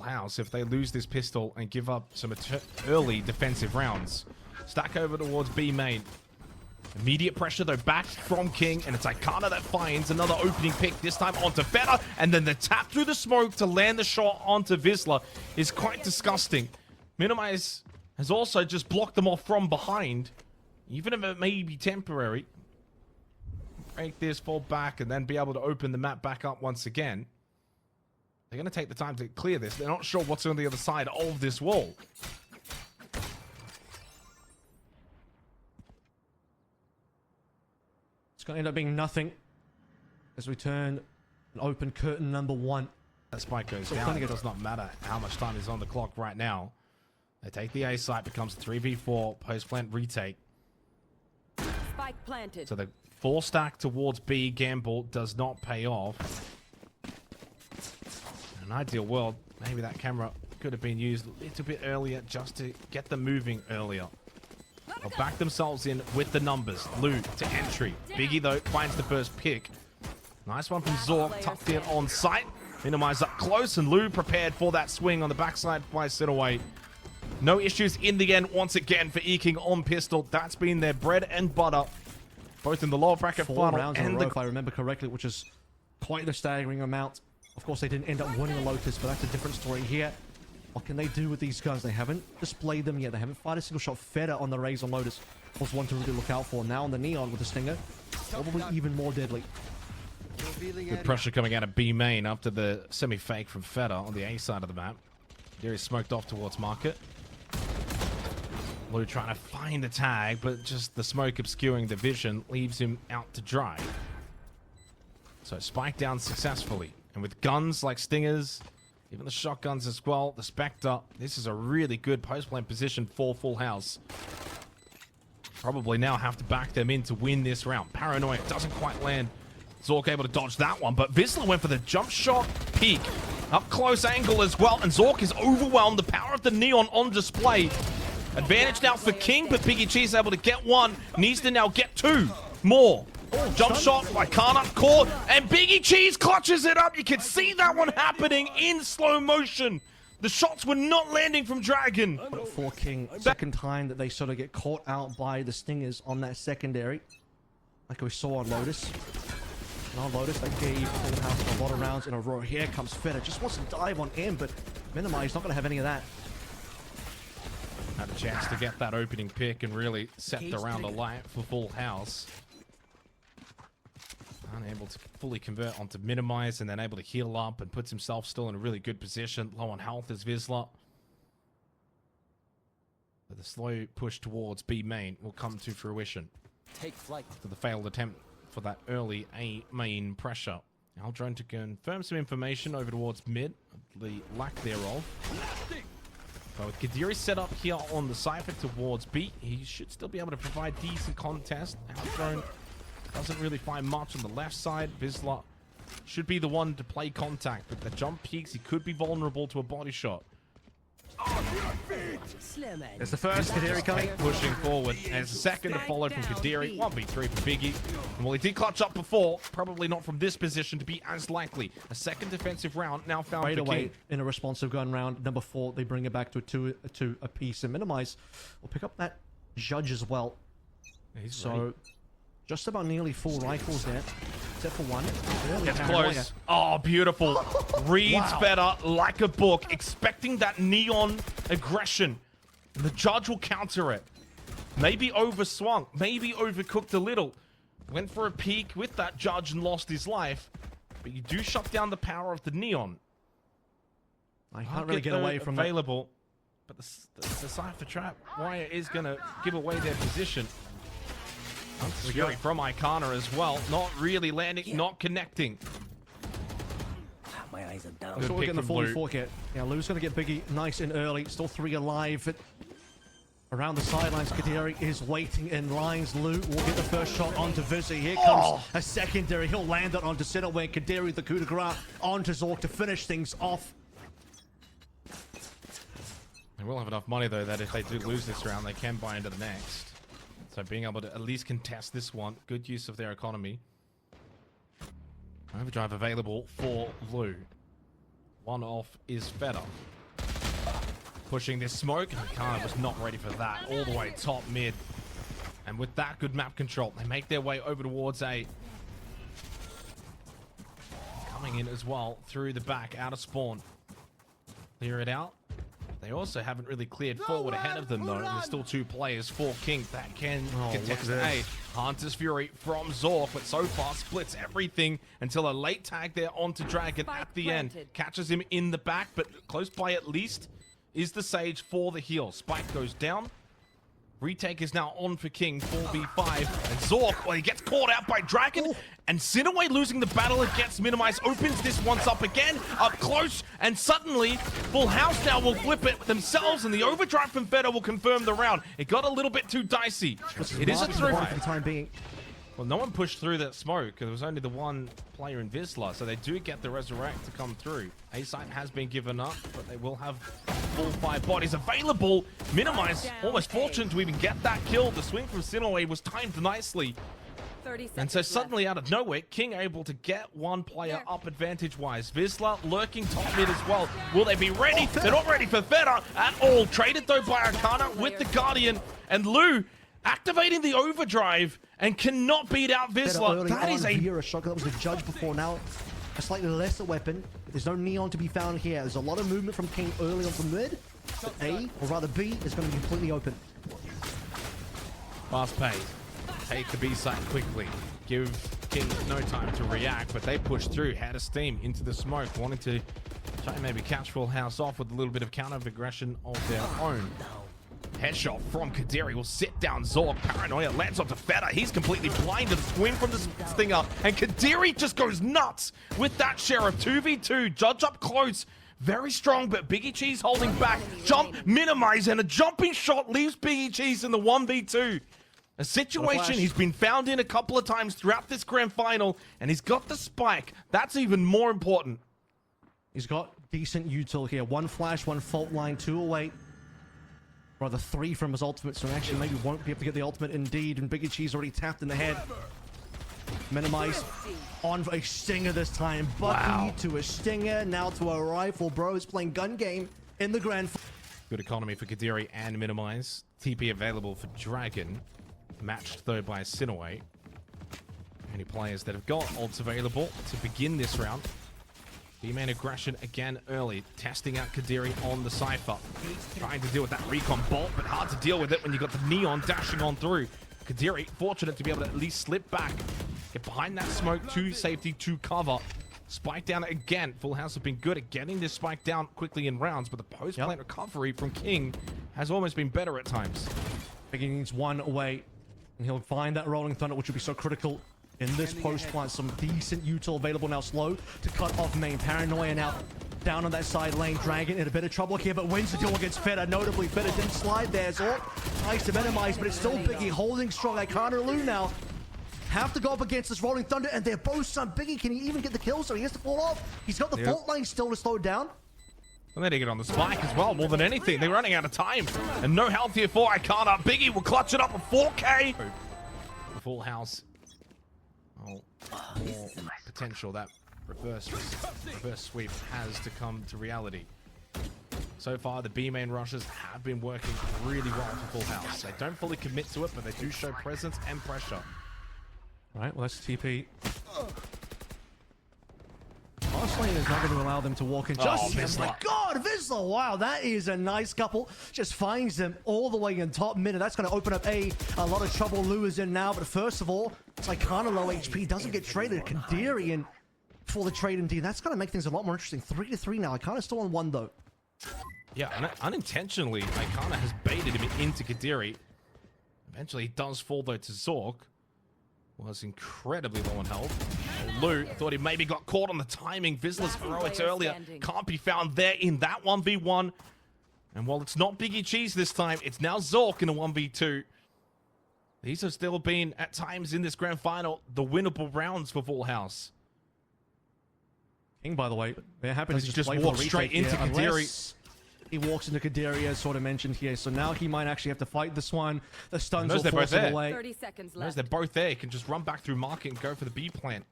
house if they lose this pistol and give up some early defensive rounds. Stack over towards B main. Immediate pressure though back from King, and it's Icana that finds another opening pick, this time onto Feta, and then the tap through the smoke to land the shot onto Vizsla is quite disgusting. Minimize has also just blocked them off from behind, even if it may be temporary. Break this, fall back, and then be able to open the map back up once again. They're going to take the time to clear this. They're not sure what's on the other side of this wall. It's going to end up being nothing as we turn an open curtain number 1. That spike goes down. It does not matter how much time is on the clock right now. They take the A site, becomes a 3v4 post plant retake. Spike planted. So the 4 stack towards B gamble does not pay off. In an ideal world, maybe that camera could have been used a little bit earlier just to get them moving earlier. They'll back themselves in with the numbers. Lou to entry. Biggie, though, finds the first pick. Nice one from Zork, tucked in on site. Minimize up close, and Lou prepared for that swing on the backside by Sitaway. No issues in the end, once again, for eking on pistol. That's been their bread and butter, both in the lower bracket 4 final rounds and in a row, if I remember correctly, which is quite the staggering amount. Of course, they didn't end up winning a Lotus, but that's a different story here. What can they do with these guns? They haven't displayed them yet. They haven't fired a single shot. Feta on the Razor Lotus was one to really look out for. Now on the Neon with the Stinger, probably even more deadly. Good pressure coming out of B main after the semi-fake from Feta on the A side of the map. There is smoked off towards Market. Lou trying to find the tag, but just the smoke obscuring the vision leaves him out to dry. So spike down successfully. And with guns like Stingers, even the shotguns as well, the Spectre, this is a really good post-plant position for Full House. Probably now have to back them in to win this round. Paranoia doesn't quite land. Zork able to dodge that one, but Vizsla went for the jump shot peek. Up close angle as well, and Zork is overwhelmed. The power of the Neon on display. Advantage now for King, but Biggie Cheese able to get 1. Needs to now get 2 more. Jump shot by Karnat caught, and Biggie Cheese clutches it up. You can see that one happening in slow motion. The shots were not landing from Dragon. For King, second time that they sort of get caught out by the Stingers on that secondary, like we saw on Lotus. And on Lotus, they gave Full House a lot of rounds in a row. Here comes Feta, just wants to dive on in, but Minimize not going to have any of that. Had a chance to get that opening pick and really set the round alight for Full House. Unable to fully convert onto Minimize, and then able to heal up and puts himself still in a really good position. Low on health is Vizsla. But the slow push towards B main will come to fruition. Take flight. To the failed attempt for that early A main pressure. Aldrone to confirm some information over towards mid, the lack thereof. But with Kadiri set up here on the Cypher towards B, he should still be able to provide decent contest. Aldrone doesn't really find much on the left side. Vizsla should be the one to play contact, but the jump peaks, he could be vulnerable to a body shot. There's the first, Kadiri coming. Pushing forward, and it's the second to follow from Kadiri. 1v3 for Biggie. And while he did clutch up before, probably not from this position to be as likely. A second defensive round now found Right for away King. in a responsive gun round. Number 4, they bring it back to a 2 apiece, and Minimize will pick up that Judge as well. He's so ready. just about nearly full rifles there, except for one. Gets close. Oh, beautiful. Reads better like a book, expecting that Neon aggression. And the Judge will counter it. Maybe overswung, maybe overcooked a little. Went for a peek with that Judge and lost his life. But you do shut down the power of the Neon. I can't really get away from available. But the Cypher Trap Warrior is going to give away their position. Scary from Icana as well. Not really landing, not connecting. My eyes are down. So we're getting the 44 kit. Yeah, Lou's going to get Biggie nice and early. Still 3 alive. Around the sidelines, Kadiri is waiting in lines. Lou will get the first shot onto Vizzy. Here comes a secondary. He'll land it onto Sinaway. Kadiri, the coup de grace, onto Zork to finish things off. They will have enough money, though, that if they do lose this round, they can buy into the next. So being able to at least contest this one, good use of their economy. Overdrive available for Lou. One off is Feta. Pushing this smoke, and Kana was not ready for that. All the way top mid. And with that good map control, they make their way over towards A. Coming in as well through the back, out of spawn. Clear it out. They also haven't really cleared forward ahead of them though. There's still 2 players for King that can contest A. Hunter's Fury from Zork, but so far splits everything until a late tag there onto Dragon at the end. Catches him in the back, but close by at least is the Sage for the heal. Spike goes down. Retake is now on for King, 4v5. And Zork, well, he gets caught out by Dragon. And Sinaway losing the battle against Minimize opens this once up again, up close. And suddenly, Full House now will flip it themselves. And the overdrive from Feta will confirm the round. It got a little bit too dicey. It is a 3 for the time being. Well, no one pushed through that smoke because there was only the one player in Vizsla, so they do get the Resurrect to come through. A site has been given up, but they will have full 5 bodies available. Minimize, almost fortunate to even get that kill. The swing from Sinaway was timed nicely. 30 seconds And so left. suddenly out of nowhere, King able to get one player up advantage-wise. Vizsla lurking top mid as well. Will they be ready? They're not ready for Feta at all. Traded though by Arcana with the Guardian, and Lu activating the overdrive and cannot beat out Vizsla. That is a shotgun that was a judge before. Now a slightly lesser weapon. There's no neon to be found here. There's a lot of movement from King early on from mid. But A, or rather B, is going to be completely open. Fast pace. Take the B site quickly. Give King no time to react, but they push through. Head of steam into the smoke, wanting to try and maybe catch Full House off with a little bit of counter-aggression of their own. Headshot from Kadiri will sit down Zork. Paranoia lands onto Feta. He's completely blind to the swing from the Stinger. And Kadiri just goes nuts with that share of 2v2. Judge up close. Very strong, but Biggie Cheese holding back. Jump, minimize, and a jumping shot leaves Biggie Cheese in the 1v2. A situation he's been found in a couple of times throughout this grand final, and he's got the spike. That's even more important. He's got decent util here. 1 flash, 1 fault line, 2 away. Rather 3 from his ultimate, so actually maybe won't be able to get the ultimate indeed. And Biggie Cheese already tapped in the head. Minimize on a Stinger this time. Bucky to a Stinger, now to a rifle. Bro is playing gun game in the grand final. Good economy for Kadiri and Minimize. TP available for Dragon. Matched though by Sinaway. Any players that have got ults available to begin this round. B-main aggression again early. Testing out Kadiri on the Cypher. Trying to deal with that recon bolt, but hard to deal with it when you got the Neon dashing on through. Kadiri fortunate to be able to at least slip back. Get behind that smoke to safety to cover. Spike down again. Full House have been good at getting this spike down quickly in rounds, but the post-plant recovery from King has almost been better at times. Biggie needs 1 away. And he'll find that Rolling Thunder, which will be so critical in this post-plant. Some decent util available now. Slow to cut off main. Paranoia now down on that side lane. Dragon in a bit of trouble here, but wins the duel against Feta. Notably, Feta didn't slide there. Zork tries to minimize, but it's still Biggie holding strong. Icona Lu now have to go up against this Rolling Thunder, and they're both some Biggie. Can he even get the kill? So he has to fall off. He's got the fault line still to slow down. And they did get on the spike as well, more than anything. They're running out of time. And no health here for Icana. Biggie will clutch it up with 4K. Full House. Oh, more potential that reverse sweep has to come to reality. So far, the B main rushes have been working really well for Full House. They don't fully commit to it, but they do show presence and pressure. All right, well, that's TP. Last lane is not going to allow them to walk in. Just my God, Vizsla! Wow, that is a nice couple. Just finds them all the way in top mid, and that's going to open up a lot of trouble. Lu is in now, but first of all, it's like kind of low HP. Doesn't get traded. Kadiri in for the trade indeed. That's going to make things a lot more interesting. 3-3 now. Icana still on 1 though. Yeah, unintentionally, Icana has baited him into Kadiri. Eventually, he does fall though to Zork. Was incredibly low on health. Lu thought he maybe got caught on the timing. Vizsla's heroics earlier can't be found there in that 1v1. And while it's not Biggie Cheese this time, it's now Zork in a 1v2. These have still been, at times in this grand final, the winnable rounds for Full House. King, by the way, they're happy to just walk straight into Kadiri. He walks into Kadiri, as sort of mentioned here. So now he might actually have to fight this one. The stuns will they're force both him there. away. 30 seconds Notice left. they're both there. He can just run back through market and go for the B plant.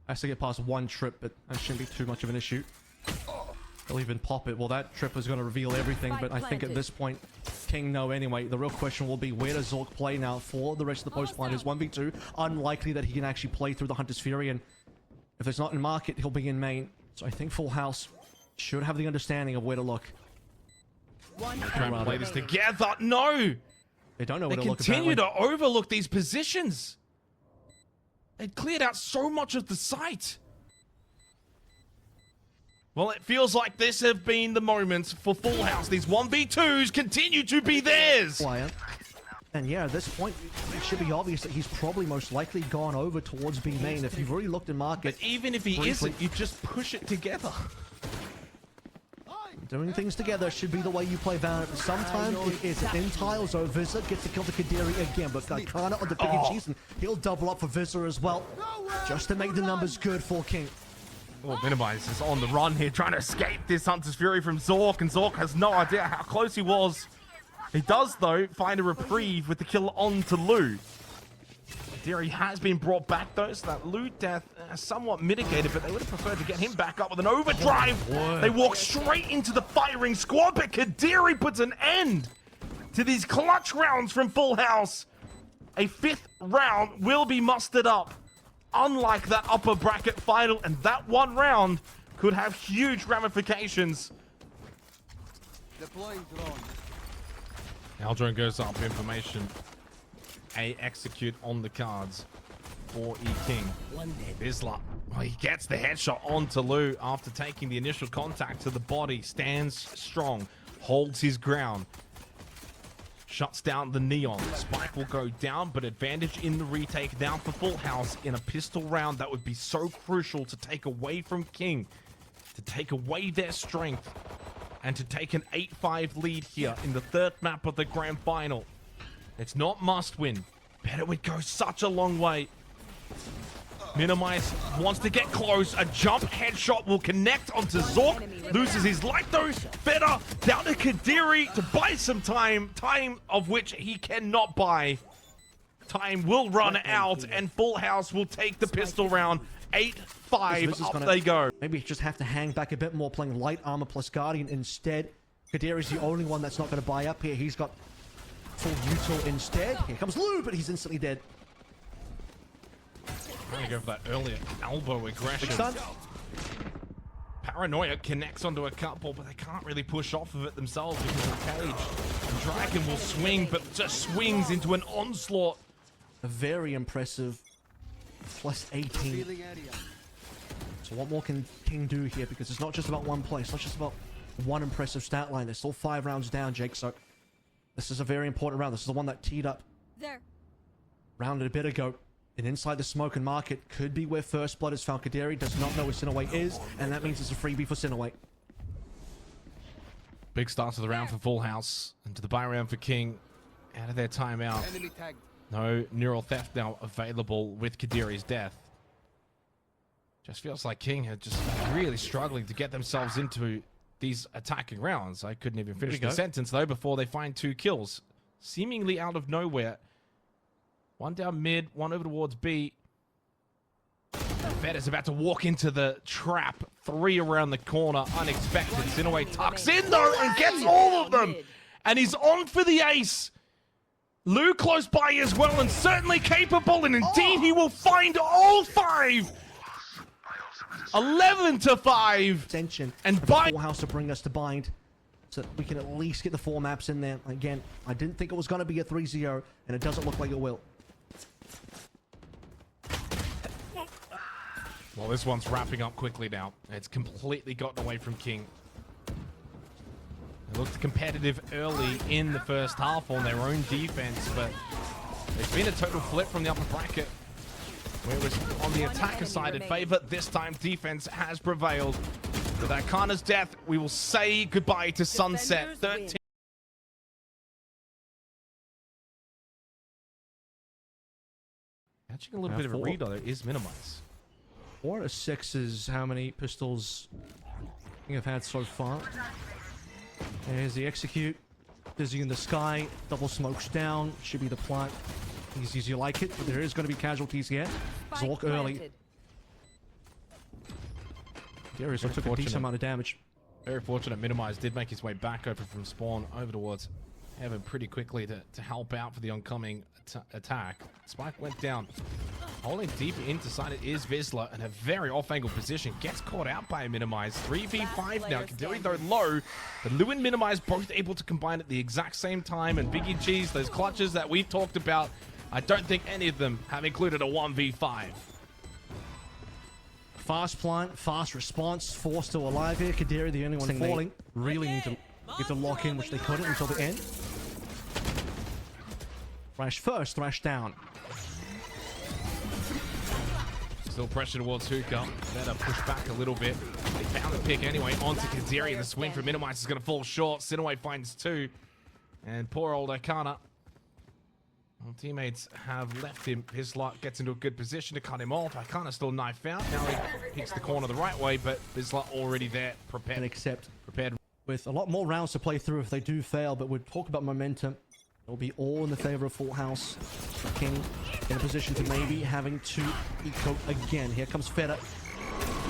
Has to get past one trip, but that shouldn't be too much of an issue. He'll even pop it. Well, that trip is going to reveal everything, but I think at this point, King no anyway. The real question will be, where does Zork play now for the rest of the post line? Is 1v2 unlikely that he can actually play through the Hunter's Fury, and if it's not in market, he'll be in main. So I think Full House should have the understanding of where to look. Trying to play this together. No! They don't know where They to look. continue to overlook these positions. They cleared out so much of the site. Well, it feels like this have been the moments for Full House. These 1v2s continue to be theirs. And yeah, at this point, it should be obvious that he's probably most likely gone over towards B main. If you've already looked in market, But even if he isn't, you just push it together. doing things together should be the way you play Valorant. Sometimes it is in tiles, so Vizor gets to kill the Kadiri again, but Kana on the big cheese, and he'll double up for Vizor as well, just to make the numbers good for King. Well, Minimize is on the run here, trying to escape this Hunter's Fury from Zork, and Zork has no idea how close he was. He does, though, find a reprieve with the kill on to Lu. Kadiri has been brought back, though, so that Lu death somewhat mitigated, but they would have preferred to get him back up with an overdrive. They walk straight into the firing squad, but Kadiri puts an end to these clutch rounds from Full House. A 5th round will be mustered up, unlike that upper bracket final, and that one round could have huge ramifications. Deploying drone. Aldrin goes up, information. A execute on the cards for E King. Bisla, well, he gets the headshot onto Lu after taking the initial contact to the body. Stands strong, holds his ground, shuts down the Neon. Spike will go down, but advantage in the retake down for Full House in a pistol round that would be so crucial to take away from King, to take away their strength, and to take an 8-5 lead here in the 3rd map of the grand final. It's not must win, but it would go such a long way. Minimize wants to get close. A jump headshot will connect onto Zork. Loses his life though. Better down to Kadiri to buy some time. Time of which he cannot buy. Time will run out and Full House will take the pistol round. 8-5 up they go. Maybe just have to hang back a bit more, playing light armor plus Guardian instead. Kadiri's the only one that's not going to buy up here. He's got full util instead. Here comes Lu, but he's instantly dead. Trying to go for that earlier elbow aggression. Paranoia connects onto a couple, but they can't really push off of it themselves because of the cage. The Dragon will swing, but just swings into an onslaught. A very impressive plus 18. So what more can King do here? Because it's not just about one play. It's not just about one impressive stat line. They're still 5 rounds down, Jake. So this is a very important round. This is the one that teed up. There. Rounded a bit ago. And inside the smoke and market could be where First Blood is found. Kadiri does not know where Sinaway is, and that means it's a freebie for Sinaway. Big start to the round for Full House, and to the buy round for King. Out of their timeout. Enemy tagged. No neural theft now available with Kadiri's death. Just feels like King are just really struggling to get themselves into these attacking rounds. I couldn't even finish the sentence though before they find 2 kills. Seemingly out of nowhere. One down mid, one over towards B. Fed is about to walk into the trap. 3 around the corner, unexpected. Sinaway tucks in though and gets all of them. And he's on for the ace. Lu close by as well and certainly capable, and indeed he will find all 5. 11-5. Ascension And by Full House to bring us to bind, so that we can at least get the 4 maps in there. Again, I didn't think it was going to be a 3-0, and it doesn't look like it will. Well, this one's wrapping up quickly now. It's completely gotten away from King. It looked competitive early in the first half on their own defense, but it's been a total flip from the upper bracket, where it was on the attacker side in favor. This time, defense has prevailed. With Akana's death, we will say goodbye to Sunset. 13. Catching a little bit of a read on it is Minimize. 4 out of 6 is how many pistols I have had so far. There's the execute. Dizzy in the sky. Double smokes down. Should be the plot. Easy as you like it, but there is going to be casualties here. Zork early. Darius took a decent amount of damage. Very fortunate. Minimize did make his way back over from spawn over towards Heaven pretty quickly to help out for the oncoming attack. Spike went down. Holding deep into side it is Vizsla in a very off-angle position. Gets caught out by a Minimize. 3v5 now. Kadiri though low. But Lou and Minimize both able to combine at the exact same time. And Biggie Cheese, those clutches that we talked about, I don't think any of them have included a 1v5. Fast plant, fast response, four still alive here. Kadiri the only one falling. Really need to get to lock in, which they couldn't until the end. Thrash first, Thrash down. Still pressure towards Hookah. Better push back a little bit. They found the pick anyway onto Kadiri. The swing for Minimize is going to fall short. Sinaway finds two. And poor old Akana. Well, teammates have left him. His luck gets into a good position to cut him off. Akana still knife out. Now he picks the corner the right way, but Vizsla already there, prepared. And accept. Prepared. With a lot more rounds to play through if they do fail, but we'll talk about momentum. It'll be all in the favor of Full House. King in a position to maybe having to eco again. Here comes Feta.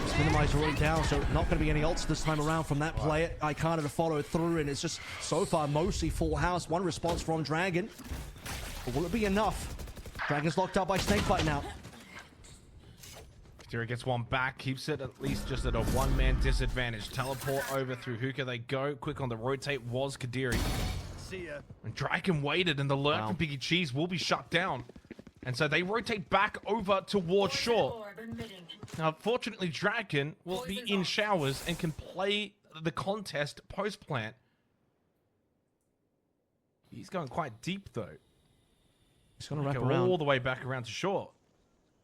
It's Minimize already down, so not going to be any ults this time around from that player. Ikana to follow through, and it's just so far mostly Full House. One response from Dragon. But will it be enough? Dragon's locked up by Snakebite now. Kadiri gets one back, keeps it at least just at a one-man disadvantage. Teleport over through Hookah they go. Quick on the rotate was Kadiri. See ya. And Dragon waited, and the lurk from Biggie Cheese will be shut down. And so they rotate back over towards short. Now, fortunately, Dragon will be in showers and can play the contest post-plant. He's going quite deep, though. He's going to wrap Go around. all the way back around to short.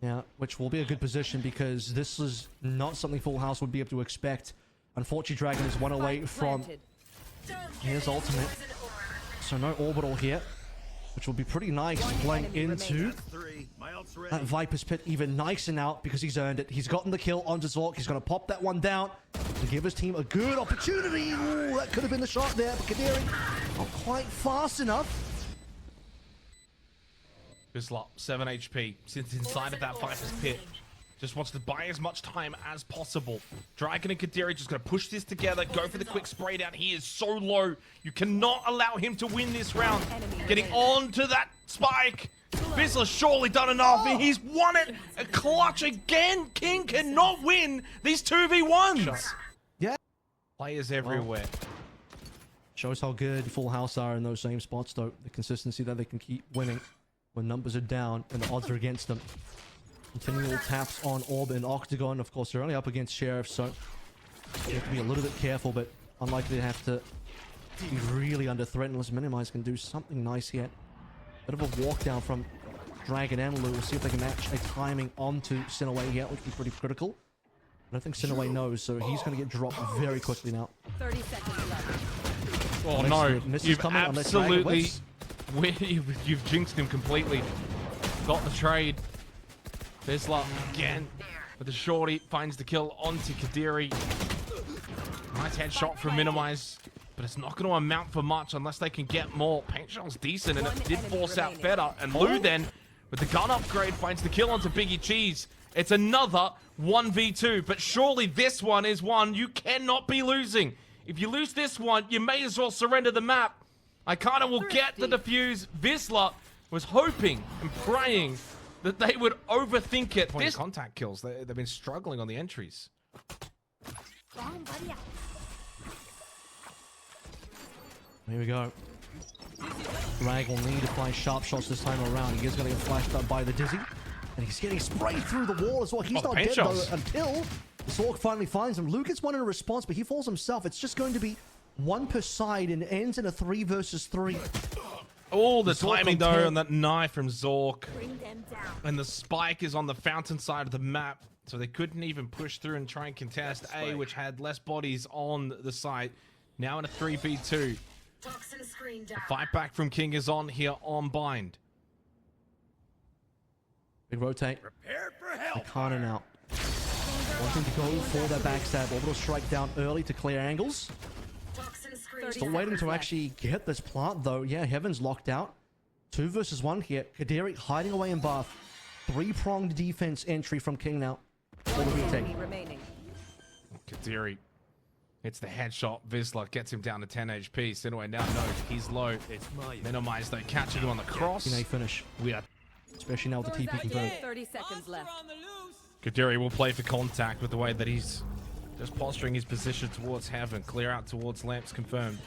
Yeah, which will be a good position because this is not something Full House would be able to expect. Unfortunately, Dragon is one away from his ultimate. So no orbital here, which will be pretty nice playing into that Viper's Pit even nicer now because he's earned it. He's gotten the kill onto Zork. He's going to pop that one down to give his team a good opportunity. Ooh, that could have been the shot there, but Kadiri not quite fast enough. Vizsla, 7 HP, sits inside of that Viper's Pit. Just wants to buy as much time as possible. Dragon and Kadiri just going to push this together, go for the quick spray down. He is so low. You cannot allow him to win this round. Getting on to that spike. Vizsla's surely done enough. He's won it. A clutch again. King cannot win these 2v1s. Yeah. Players everywhere. Shows how good Full House are in those same spots, though. The consistency that they can keep winning when numbers are down and the odds are against them. Continual taps on Orb and Octagon. Of course, they're only up against Sheriff, so you have to be a little bit careful, but unlikely to have to be really under threat unless Minimize can do something nice here. Bit of a walk down from Dragon and Lou. We'll see if they can match a timing onto Sinaway here, which would be pretty critical. I don't think Sinaway knows, so he's going to get dropped very quickly now. 30 seconds left. Oh no, you've absolutely... You've jinxed him completely. Got the trade. Vizsla again with the shorty, finds the kill onto Kadiri. Nice headshot from Minimize, but it's not going to amount for much unless they can get more. Paint shell's decent, and it did force out Feta. And Lou then, with the gun upgrade, finds the kill onto Biggie Cheese. It's another 1v2, but surely this one is one you cannot be losing. If you lose this one, you may as well surrender the map. Ikana will get the defuse. Vizsla was hoping and praying that they would overthink it. This contact kills. They've been struggling on the entries. Here we go. Rag will need to find sharp shots this time around. He is going to get flashed up by the Dizzy. And he's getting sprayed through the wall as well. He's not dead though until the Zork finally finds him. Luke gets one in a response, but he falls himself. It's just going to be one per side and ends in a 3 versus 3. Oh, the timing though on that knife from Zork. And the spike is on the fountain side of the map. So they couldn't even push through and try and contest A, which had less bodies on the site. Now in a 3v2. The fight back from King is on here on Bind. Big rotate. Prepare for hell. Ikana now. Wanting to go for that backstab. Orbital strike down early to clear angles. Still waiting to actually get this plant though. Yeah, Heaven's locked out. 2 versus 1 here. Kadiri hiding away in Bath. 3-pronged defense entry from King now. All the retake. Kadiri hits the headshot. Vizsla gets him down to 10 HP. Sinaway now knows he's low. It's my Minimize, though, catching him on the cross. Finish. We are. Especially now with the TP confirmed. 30 seconds left. Kadiri will play for contact with the way that he's just posturing his position towards heaven. Clear out towards lamps confirmed.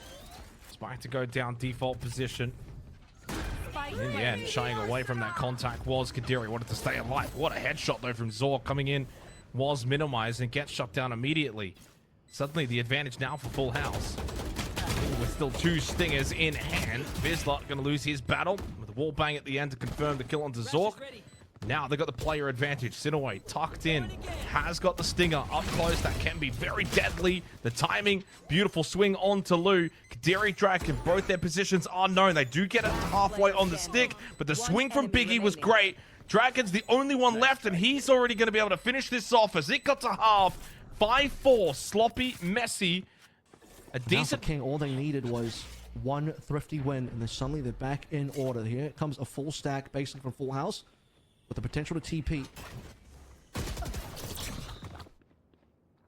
Spike to go down default position. And in the end, shying away from that contact was Kadiri. Wanted to stay alive. What a headshot, though, from Zork coming in. Was minimized and gets shut down immediately. Suddenly, the advantage now for Full House. With still 2 stingers in hand. Vizsla going to lose his battle with a wall bang at the end to confirm the kill onto Zork. Now they've got the player advantage. Sinaway tucked in, has got the stinger up close. That can be very deadly. The timing, beautiful swing on to Lou. Kadiri Dragon, both their positions are known. They do get it halfway on the stick, but the swing from Biggie was great. Dragon's the only one left, and he's already going to be able to finish this off as it got to half. 5-4, sloppy, messy. A decent King, all they needed was one thrifty win, and then suddenly they're back in order. Here comes a full stack, basically from Full House, with the potential to TP.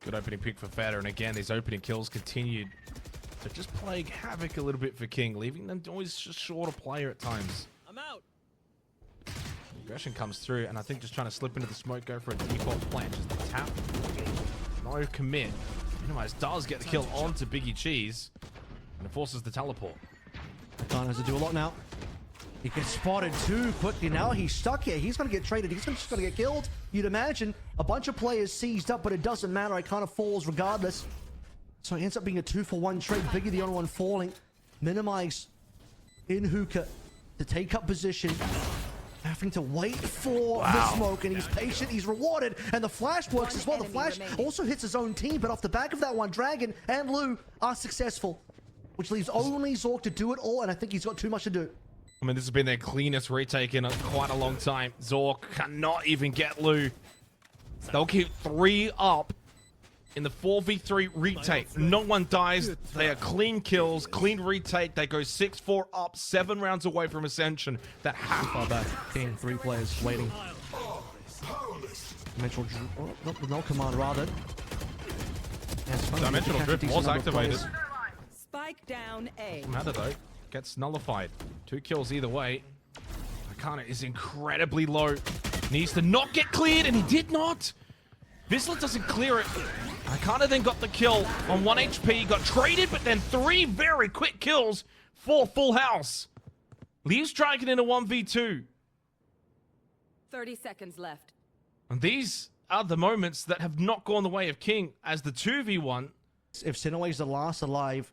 Good opening pick for Feder, and again, these opening kills continued to just plague havoc a little bit for King, leaving them always just short of player at times. I'm out. Aggression comes through, and I think just trying to slip into the smoke, go for a default plant. Just the tap. No commit. Minimize does get the kill onto Biggie Cheese, and it forces the teleport. Khan has to do a lot now. He gets spotted too quickly. Now he's stuck here. He's going to get traded. He's just going to get killed. You'd imagine a bunch of players seized up, but it doesn't matter. It kind of falls regardless. So it ends up being a 2-for-1 trade. Biggie the only one falling. Minimize in hookah to take up position. Having to wait for the smoke, and he's patient, he's rewarded, and the flash works as well. The flash also hits his own team, but off the back of that one, Dragon and Lou are successful, which leaves only Zork to do it all, and I think he's got too much to do. I mean, this has been their cleanest retake in quite a long time. Zork cannot even get Lou. They'll keep 3 up in the 4v3 retake. No one dies. They are clean kills, clean retake. They go 6-4 up, 7 rounds away from Ascension. That Far back. King, 3 players waiting. Dimensional no command rather. Dimensional Drift was activated. Spike down A. Doesn't matter though. Gets nullified. 2 kills either way. Arcana is incredibly low. Needs to not get cleared, and he did not. Vizsla doesn't clear it. Arcana then got the kill on 1 HP. Got traded, but then 3 very quick kills for Full House. Leaves Dragon in a 1v2. 30 seconds left. And these are the moments that have not gone the way of King as the 2v1. If Sinaway's the last alive,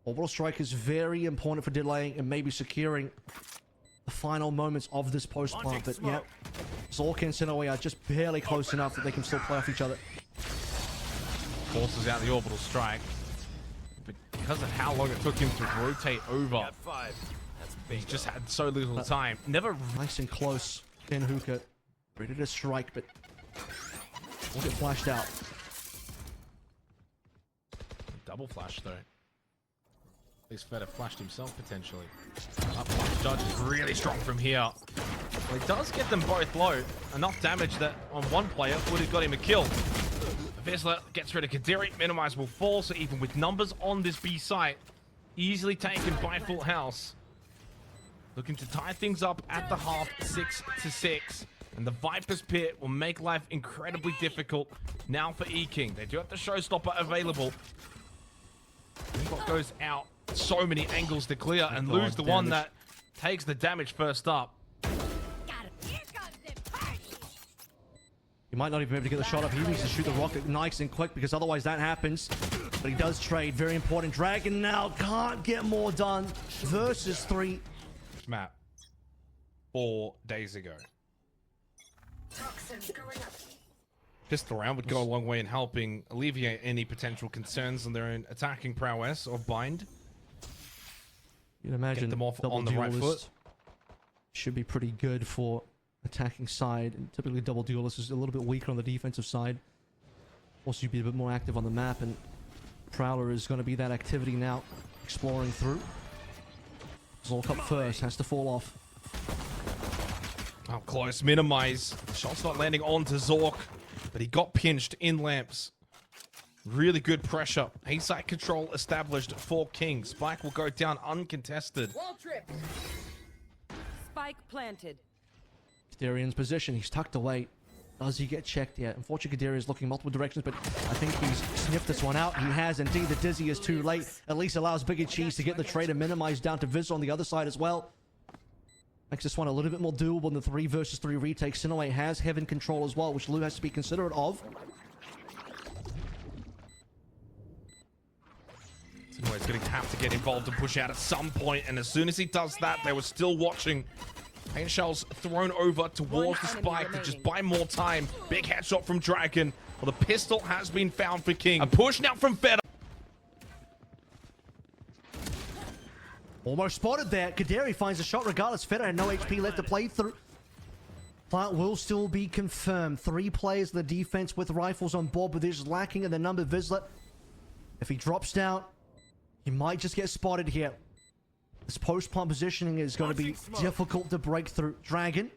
Orbital Strike is very important for delaying and maybe securing the final moments of this post plant. But yeah, Zork and Sinaway are just barely close enough that they can still play off each other. Forces out the Orbital Strike. But because of how long it took him to rotate over, Got 5. That's big. he's just had so little time. Never Nice and close in hookah. Ready to strike, but won't get flashed out. double flash though. At least Feder flashed himself potentially. Up flash Judge is really strong from here. Well, he does get them both low. Enough damage that on one player would have got him a kill. Vizsla gets rid of Kadiri. Minimize will fall, so even with numbers on this B site, easily taken by Full House. Looking to tie things up at the half, 6-6. And the Viper's Pit will make life incredibly difficult now for E-King. They do have the Showstopper available. What goes out, so many angles to clear, and lose the one that takes the damage first up. He might not even be able to get the shot up. He needs to shoot the rocket nice and quick because otherwise that happens. But he does trade. Very important. Dragon now can't get more done. Versus 3. Map 4 days ago. Pistol round would go a long way in helping alleviate any potential concerns on their own attacking prowess or bind. You'd imagine Get them off double on the right duelist foot. should be pretty good for attacking side. And typically double duelist is a little bit weaker on the defensive side. Also, you'd be a bit more active on the map, and Prowler is going to be that activity now, exploring through. Zork up first, has to fall off. Up close, minimize. Shot's not landing onto Zork, but he got pinched in lamps. Really good pressure. A-side control established for King. Spike will go down uncontested. Wall trip. Spike planted. Kadarian's position. He's tucked away. Does he get checked yet? Unfortunately, Kadarian's looking multiple directions, but I think he's sniffed this one out. He has indeed. The Dizzy is too late. At least allows Biggie Cheese to get the trade and minimize down to Viz on the other side as well. Makes this one a little bit more doable in the 3 versus 3 retake. Sinaway has Heaven control as well, which Lou has to be considerate of. He's going to have to get involved and push out at some point, and as soon as he does that, they were still watching. Paint shells thrown over towards the Spike to just buy more time. Big headshot from Dragon. Well, the pistol has been found for King. A push now from Fed. Almost spotted there. Kadari finds a shot regardless. Feder had no HP left to play through. Plant will still be confirmed. 3 players in the defense with rifles on board, but there's lacking in the number. Vizsla, if he drops down, he might just get spotted here. This post-plant positioning is going to be difficult to break through. Dragon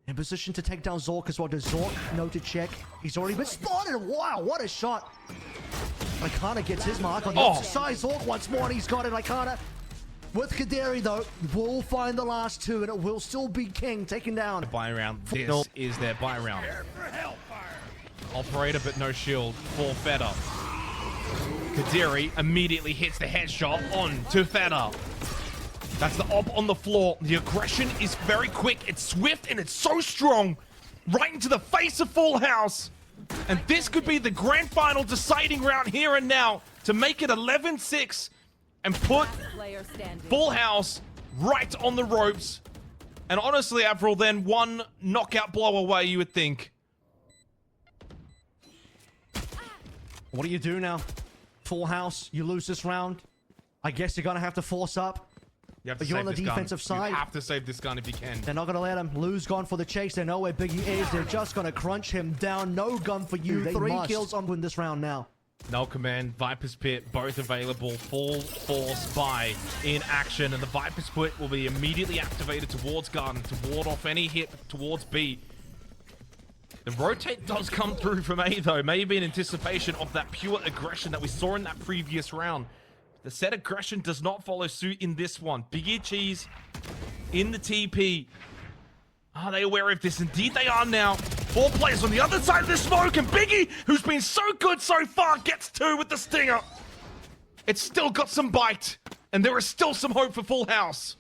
in position to take down Zork as well. Does Zork know to check? He's already been spotted. Wow, what a shot. Icona gets his mark on the opposite side. Zork once more, and he's got it. Icona with Kadari, though, will find the last 2, and it will still be King taken down. Buy round. This is their buy round. Operator, but no shield for Feder. Kadiri immediately hits the headshot on to Feder. That's the op on the floor. The aggression is very quick. It's swift and it's so strong. Right into the face of Full House. And this could be the grand final deciding round here and now to make it 11-6 and put Full House right on the ropes. And honestly, Avril, then one knockout blow away, you would think. What do you do now? Full House, you lose this round. I guess you're going to have to force up. You have to But you're on the save this defensive gun. side. You have to save this gun if you can. They're not going to let him. Lou's gone for the chase. They know where Biggie is. They're just going to crunch him down. No gun for you. 3 kills on win this round now. Null Command, Viper's Pit, both available. Full Force Buy in action. And the Viper's Pit will be immediately activated towards Garden to ward off any hit towards B. The rotate does come through from A, though. Maybe in anticipation of that pure aggression that we saw in that previous round. The set aggression does not follow suit in this one. Biggie Cheese in the TP. Are they aware of this? Indeed they are now. 4 players on the other side of the smoke, and Biggie, who's been so good so far, gets 2 with the stinger. It's still got some bite, and there is still some hope for Full House.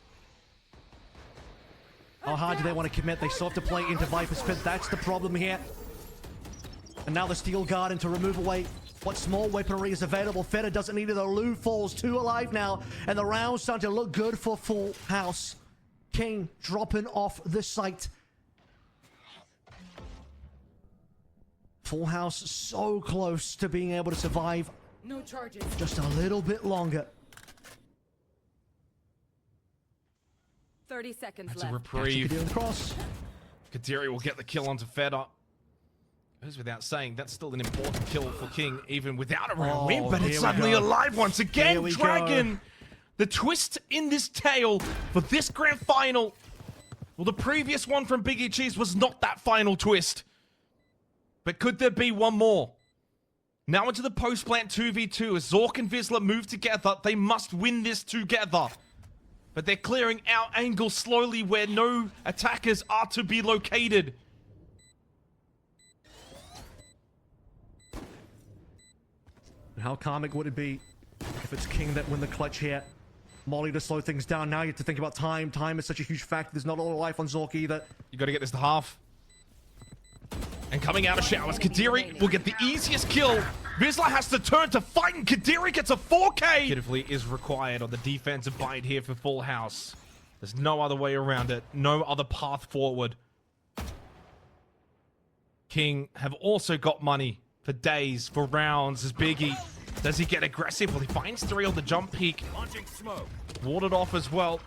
How hard do they want to commit? They still have to play into Viper's Pit. That's the problem here. And now the Steel Garden to remove away what small weaponry is available. Feder doesn't need it. The Lou falls 2 alive now. And the round's starting to look good for Full House. King dropping off the site. Full House so close to being able to survive. No charges. Just a little bit longer. 30 seconds That's a left. reprieve. Kadiri on the cross. Kadiri will get the kill onto Feder. Goes without saying, that's still an important kill for King, even without a round win, but it's suddenly alive once again. Dragon, the twist in this tale for this grand final. Well, the previous one from Biggie Cheese was not that final twist. But could there be one more? Now into the post-plant 2v2. As Zork and Vizsla move together, they must win this together. But they're clearing out angles slowly where no attackers are to be located. How karmic would it be if it's King that win the clutch here? Molly to slow things down. Now you have to think about time. Time is such a huge factor. There's not a lot of life on Zork either. You got to get this to half. And coming out of showers, Kadiri will get the easiest kill. Vizsla has to turn to fight, and Kadiri gets a 4K. Pitifully is required on the defensive bite here for Full House. There's no other way around it. No other path forward. King have also got money for days, for rounds as Biggie. Does he get aggressive? Well, he finds 3 on the jump peak. Warded off as well.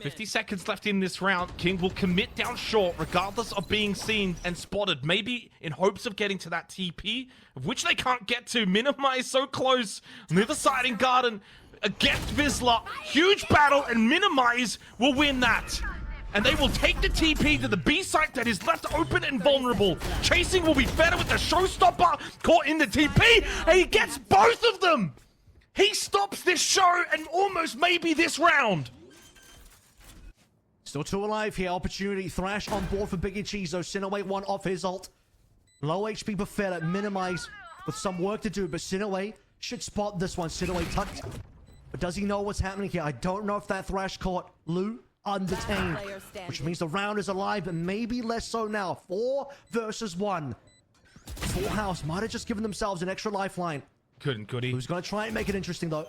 50 seconds left in this round. King will commit down short, regardless of being seen and spotted. Maybe in hopes of getting to that TP, of which they can't get to. Minimize so close. On the other side in Garden, against Vizsla. Huge battle, and Minimize will win that. and they will take the TP to the B site that is left open and vulnerable. Chasing will be better with the showstopper caught in the TP, and he gets both of them. He stops this show and almost maybe this round. Still 2 alive here. Opportunity. Thrash on board for Biggie Cheese, though. Sinaway 1 off his ult. Low HP Buffetta. Minimize with some work to do, but Sinaway should spot this one. Sinaway tucked. But does he know what's happening here? I don't know if that Thrash caught Lou undetained, which means the round is alive, but maybe less so now. 4 versus 1. Full House might have just given themselves an extra lifeline. Couldn't, could he? Who's going to try and make it interesting, though?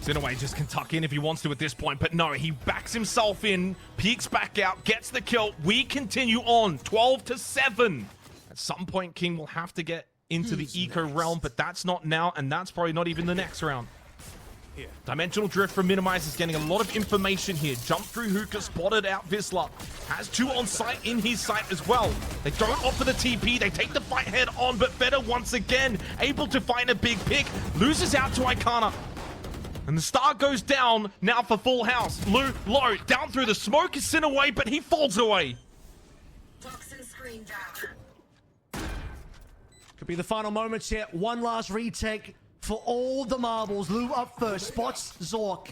Sinaway just can tuck in if he wants to at this point, but no, he backs himself in, peeks back out, gets the kill. We continue on, 12-7. At some point, King will have to get into the eco realm, but that's not now, and that's probably not even the next round. Here. Dimensional drift from Minimize is getting a lot of information here. Jump through hookah, spotted out Vizsla. Has 2 on site in his site as well. They don't offer the TP, they take the fight head on, but Feder once again able to find a big pick. Loses out to Icana. And the star goes down now for Full House. Lou low, down through the smoke is sent away, but he falls away. Toxin screen down. Could be the final moments here. One last retake for all the marbles. Lou up first, spots Zork.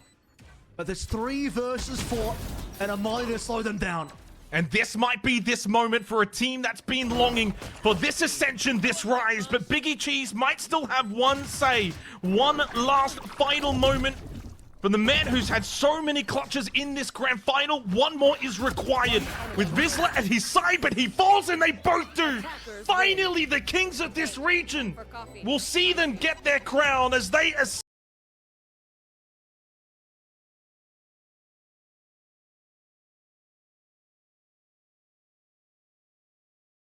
But there's 3 versus 4, and a Molly to slow them down. And this might be this moment for a team that's been longing for this ascension, this rise. But Biggie Cheese might still have one say, one last final moment from the man who's had so many clutches in this grand final. One more is required with Vizsla at his side, but he falls and they both do. Finally, the kings of this region will see them get their crown as they ascend.